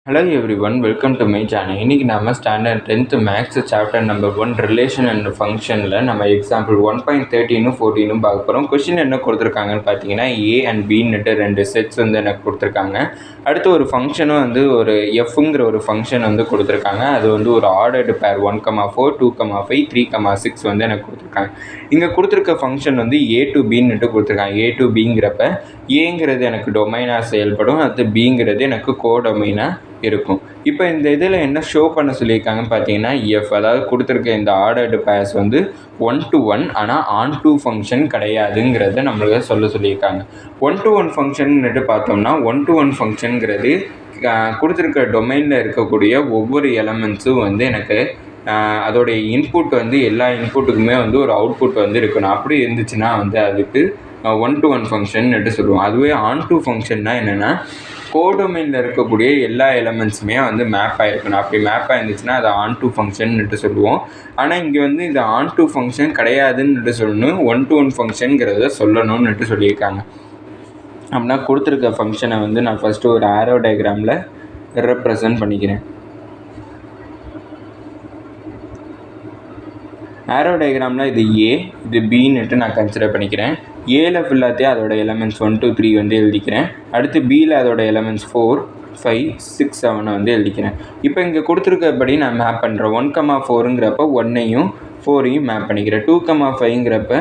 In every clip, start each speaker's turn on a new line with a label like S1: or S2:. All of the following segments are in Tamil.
S1: Hello everyone, welcome to my channel. இன்னைக்கு நாம standard 10th maths chapter number 1 relation and ஃபங்க்ஷனில் நம்ம எக்ஸாம்பிள் 1.13 14 பார்க்க போகிறோம். கொஸ்டின் என்ன கொடுத்துருக்காங்கன்னு பார்த்தீங்கன்னா ஏ அண்ட் பின்னுட்டு ரெண்டு செட்ஸ் வந்து எனக்கு கொடுத்துருக்காங்க. அடுத்து ஒரு ஃபங்க்ஷனும் வந்து ஒரு எஃப்ங்கிற ஒரு ஃபங்க்ஷன் வந்து கொடுத்துருக்காங்க. அது வந்து ஒரு ஆர்டர்டு பேர் 1,4 2,5 3,6 வந்து எனக்கு கொடுத்துருக்காங்க. இங்கே கொடுத்துருக்க ஃபங்க்ஷன் வந்து ஏ டு பின்னுட்டு கொடுத்துருக்காங்க. ஏ டு பிங்கிறப்ப ஏங்கிறது எனக்கு டொமைனாக செயல்படும், அது பிங்கிறது எனக்கு கோடொமைனாக இருக்கும். இப்போ இந்த இதில் என்ன ஷோ பண்ண சொல்லியிருக்காங்கன்னு பார்த்தீங்கன்னா எஃப், அதாவது கொடுத்துருக்க இந்த ஆர்டர்டு பேர்ஸ் வந்து 1 to 1, ஆனால் ஆன் டூ ஃபங்க்ஷன் கிடையாதுங்கிறத நம்மளுக்கு சொல்லியிருக்காங்க. 1 to 1 ஃபங்க்ஷன்னுட்டு பார்த்தோம்னா 1 to 1 ஃபங்க்ஷனுங்கிறது கொடுத்துருக்க டொமைனில் இருக்கக்கூடிய ஒவ்வொரு எலமெண்ட்ஸும் வந்து எனக்கு அதோடைய இன்புட் வந்து எல்லா இன்புட்டுக்குமே வந்து ஒரு அவுட்புட் வந்து இருக்கணும். அப்படி இருந்துச்சுன்னா வந்து அதுக்கு 1 to 1 ஃபங்க்ஷன்னுட்டு சொல்லுவோம். அதுவே ஆன் டூ ஃபங்க்ஷன்னா என்னென்னா கோடொமைனில் இருக்கக்கூடிய எல்லா எலமெண்ட்ஸுமே வந்து மேப் ஆகிருக்கணும். அப்படி மேப் ஆகிருந்துச்சுன்னா அதை ஆன் டூ ஃபங்க்ஷன்னுட்டு சொல்லுவோம். ஆனால் இங்கே வந்து இது ஆன் டூ ஃபங்க்ஷன் கிடையாதுன்னுட்டு சொல்லணும், 1 to 1 ஃபங்க்ஷனுங்கிறத சொல்லணும்னுட்டு சொல்லியிருக்காங்க. அப்படின்னா கொடுத்துருக்க ஃபங்க்ஷனை வந்து நான் ஃபஸ்ட்டு ஒரு ஆரோ டயக்ராமில் ரெப்ரசன்ட் பண்ணிக்கிறேன். ஆரோ டயக்ராமில் இது ஏ, இது பின்னுட்டு நான் கன்சிடர் பண்ணிக்கிறேன். ஏல ஃபுல்லாத்தையும் அதோட எலமெண்ட்ஸ் 1 2 3 வந்து எழுதிக்கிறேன். அடுத்து பியில் அதோட எலமெண்ட்ஸ் 4 5 6 7 வந்து எழுதிக்கிறேன். இப்போ இங்கே கொடுத்துருக்கப்படி நான் மேப் பண்ணுறேன். 1,4ங்கிறப்ப 1ஐயும் 4ஐயும் மேப் பண்ணிக்கிறேன். 2,5ங்கிறப்ப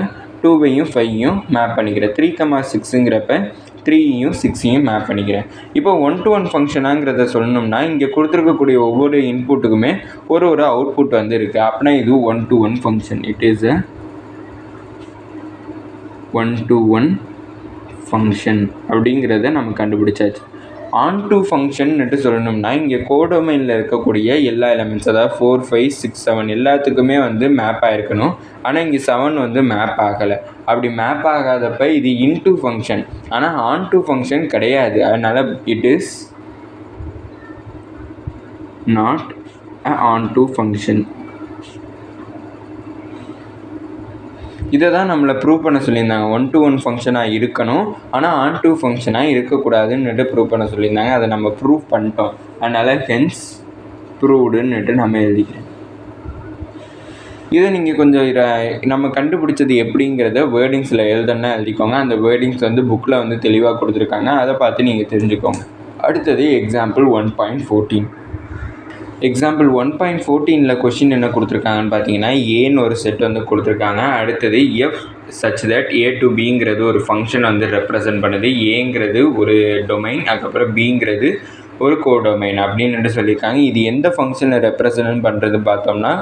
S1: 2ஐயும் 5ஐயும் மேப் பண்ணிக்கிறேன். 3,6ங்கிறப்ப 3ஐயும் 6ஐயும் மேப் பண்ணிக்கிறேன். இப்போ 1 to 1 ஃபங்க்ஷனாங்கிறத சொல்லணும்னா இங்கே கொடுத்துருக்கக்கூடிய ஒவ்வொரு இன்புட்டுக்குமே ஒரு அவுட்புட் வந்து இருக்குது. அப்படின்னா இது 1 to 1 function. It is a 1 to 1 function அப்படிங்கிறத நம்ம கண்டுபிடிச்சாச்சு. ஆன் டூ ஃபங்க்ஷன்னுட்டு சொல்லணும்னா இங்கே கோடொமைனில் இருக்கக்கூடிய எல்லா எலமெண்ட்ஸ், அதாவது 4 5 6 7 எல்லாத்துக்குமே வந்து மேப் ஆகிருக்கணும். ஆனால் இங்கே 7 வந்து மேப் ஆகலை. அப்படி மேப் ஆகாதப்ப இது இன்டூ ஃபங்க்ஷன், ஆனால் ஆன் டூ ஃபங்க்ஷன் கிடையாது. அதனால் it is not a onto function. இதை தான் நம்மளை ப்ரூவ் பண்ண சொல்லியிருந்தாங்க. 1 to 1 ஃபங்க்ஷனாக இருக்கணும், ஆனால் ஆன் டூ ஃபங்க்ஷனாக இருக்கக்கூடாதுன்னுட்டு ப்ரூவ் பண்ண சொல்லியிருந்தாங்க. அதை நம்ம ப்ரூவ் பண்ணிட்டோம். அதனால் ஹென்ஸ் ப்ரூவ்டுன்னுட்டு நம்ம எழுதிக்கிறேன். இதை நீங்கள் கொஞ்சம் நம்ம கண்டுபிடிச்சது எப்படிங்கிறத வேர்டிங்ஸில் எழுதணும்னா எழுதிக்கோங்க. அந்த வேர்டிங்ஸ் வந்து புக்கில் வந்து தெளிவாக கொடுத்துருக்காங்க, அதை பார்த்து நீங்கள் தெரிஞ்சுக்கோங்க. அடுத்தது எக்ஸாம்பிள் 1.14. எக்ஸாம்பிள் 1.14 கொஷின் என்ன கொடுத்துருக்காங்கன்னு பார்த்தீங்கன்னா ஏன்னு ஒரு செட் வந்து கொடுத்துருக்காங்க. அடுத்தது f such that a to பிங்கிறது ஒரு ஃபங்க்ஷன் வந்து ரெப்ரசன்ட் பண்ணுது. ஏங்கிறது ஒரு டொமைன், அதுக்கப்புறம் பிங்கிறது ஒரு கோடொமைன் அப்படின்னு சொல்லியிருக்காங்க. இது எந்த ஃபங்க்ஷனை ரெப்ரசன்ட் பண்ணுறது பார்த்தோம்னா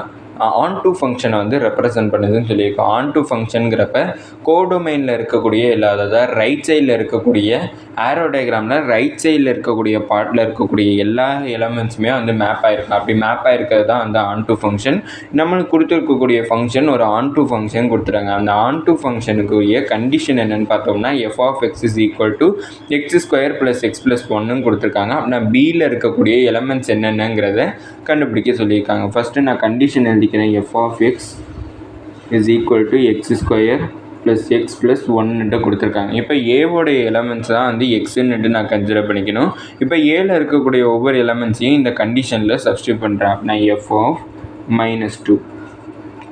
S1: ஆன் டூ ஃபங்க்ஷனை வந்து ரெப்ரசன்ட் பண்ணுதுன்னு சொல்லியிருக்கோம். ஆன் டூ ஃபங்க்ஷனுங்கிறப்ப கோடொமைனில் இருக்கக்கூடிய அதாவது ரைட் சைடில் இருக்கக்கூடிய ஆரோ டயக்ராமில் ரைட் சைடில் இருக்கக்கூடிய பார்ட்டில் இருக்கக்கூடிய எல்லா எலமெண்ட்ஸுமே வந்து மேப் ஆகிருக்கும். அப்படி மேப் ஆகிருக்கிறது தான் வந்து ஆன் டூ ஃபங்க்ஷன். நம்மளுக்கு கொடுத்துருக்கக்கூடிய ஃபங்க்ஷன் ஒரு ஆன் டூ ஃபங்க்ஷன் கொடுத்துறாங்க. அந்த ஆன் டூ ஃபங்க்ஷனுக்குரிய கண்டிஷன் என்னென்னு பார்த்தோம்னா F of X is equal to x² + x + 1 கொடுத்துருக்காங்க. அப்படின்னா பியில் இருக்கக்கூடிய எலமெண்ட்ஸ் என்னென்னங்கிறத கண்டுபிடிக்க சொல்லியிருக்காங்க. ஃபஸ்ட்டு நான் கண்டிஷன் எழுதிக்கிறேன். F of X is equal to x² + x + 1 கொடுத்துருக்காங்க. இப்போ ஏவோடைய எலமெண்ட்ஸ் தான் வந்து எக்ஸுன்னுட்டு நான் கன்சிடர் பண்ணிக்கணும். இப்போ ஏல இருக்கக்கூடிய ஒவ்வொரு எலமெண்ட்ஸையும் இந்த கண்டிஷனில் சப்ஸ்டியூட் பண்ணுறேன். அப்படின்னா எஃப் ஆஃப் -2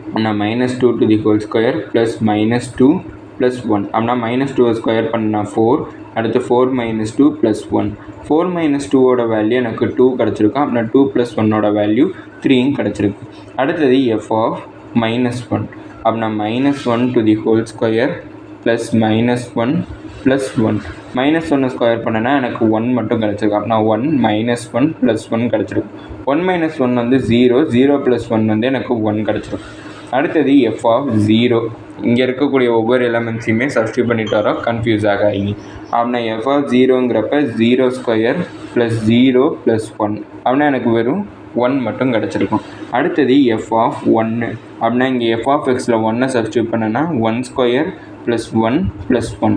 S1: அப்படின்னா -2 to the whole square + -2 + 1 அப்படின்னா -2 ஸ்கொயர் பண்ணால் 4, அடுத்து 4 - 2 + 1. 4 - 2ஓட வேல்யூ எனக்கு 2 கிடச்சிருக்கும். அப்படின்னா 2 + 1ஓட வேல்யூ 3 கிடச்சிருக்கு. அடுத்தது எஃப் ஆஃப் -1 அப்படின்னா -1 to the whole square + -1 + 1. -1 square பண்ணனா எனக்கு 1 மட்டும் கிடச்சிருக்கு. அப்படின்னா 1 - 1 + 1 கிடச்சிருக்கு. 1 - 1 வந்து 0, 0 + 1 வந்து எனக்கு 1 கிடச்சிருக்கு. அடுத்தது எஃப் ஆஃப் 0, இங்கே இருக்கக்கூடிய ஒவ்வொரு எலமெண்ட்ஸையுமே சப்ஸ்டியூட் பண்ணிட்டு வரோம், கன்ஃபியூஸ் ஆகாதீங்க. அப்படின்னா எஃப் ஆஃப் 0ங்கிறப்ப 0² + 0 + 1 அப்படின்னா எனக்கு வெறும் 1 மட்டும் கிடச்சிருக்கும். அடுத்தது எஃப் ஆஃப் 1 அப்படின்னா இங்கே எஃப் ஆஃப் எக்ஸில் 1 சப்ஸ்டியூட் பண்ணனா 1² + 1 + 1.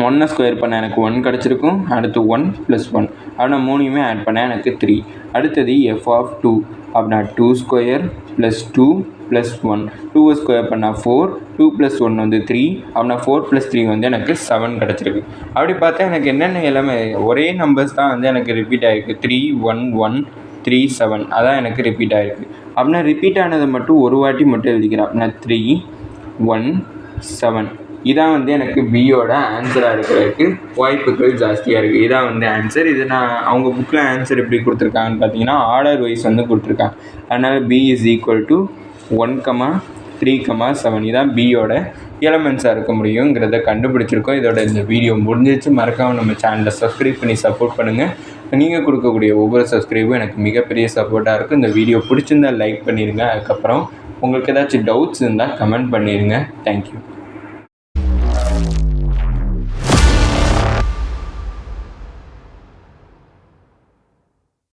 S1: 1 ஸ்கொயர் பண்ண எனக்கு 1 கிடச்சிருக்கும். அடுத்து 1 + 1 அப்படின்னா 3யுமே ஆட் பண்ண எனக்கு 3. அடுத்தது எஃப் ஆஃப் 2 அப்படின்னா 2² + 2 ப்ளஸ் 1 2 ஸ்கொயர் பண்ணால் 4 2 + 1 வந்து 3 அப்படின்னா 4 + 3 வந்து எனக்கு 7 கிடச்சிருக்கு. அப்படி பார்த்தா எனக்கு என்னென்ன எல்லாமே ஒரே நம்பர்ஸ் தான் வந்து எனக்கு ரிப்பீட் ஆகிருக்கு. 3 1 1 3 7 அதான் எனக்கு ரிப்பீட் ஆகிருக்கு. அப்படின்னா ரிப்பீட் ஆனதை மட்டும் ஒரு வாட்டி மட்டும் எழுதிக்கிறேன். அப்படின்னா 3 1 7 இதான் வந்து எனக்கு பியோட ஆன்சராக இருக்கிறதுக்கு வாய்ப்புகள் ஜாஸ்தியாக இருக்குது. இதான் வந்து ஆன்சர். இது நான் அவங்க புக்கில் ஆன்சர் எப்படி கொடுத்துருக்காங்கன்னு பார்த்தீங்கன்னா ஆர்டர் வைஸ் வந்து கொடுத்துருக்காங்க. அதனால் B = 1, 3, 7 இதான் பியோட எலமெண்ட்ஸாக இருக்க முடியுங்கிறத கண்டுபிடிச்சிருக்கோம். இதோட இந்த வீடியோ முடிஞ்சிச்சு. மறக்காமல் நம்ம சேனலை சப்ஸ்கிரைப் பண்ணி சப்போர்ட் பண்ணுங்கள். நீங்கள் கொடுக்கக்கூடிய ஒவ்வொரு சப்ஸ்கிரைபும் எனக்கு மிகப்பெரிய சப்போர்ட்டாக இருக்கும். இந்த வீடியோ பிடிச்சிருந்தால் லைக் பண்ணிடுங்க. அதுக்கப்புறம் உங்களுக்கு ஏதாச்சும் டவுட்ஸ் இருந்தால் கமெண்ட் பண்ணிடுங்க. தேங்க்யூ.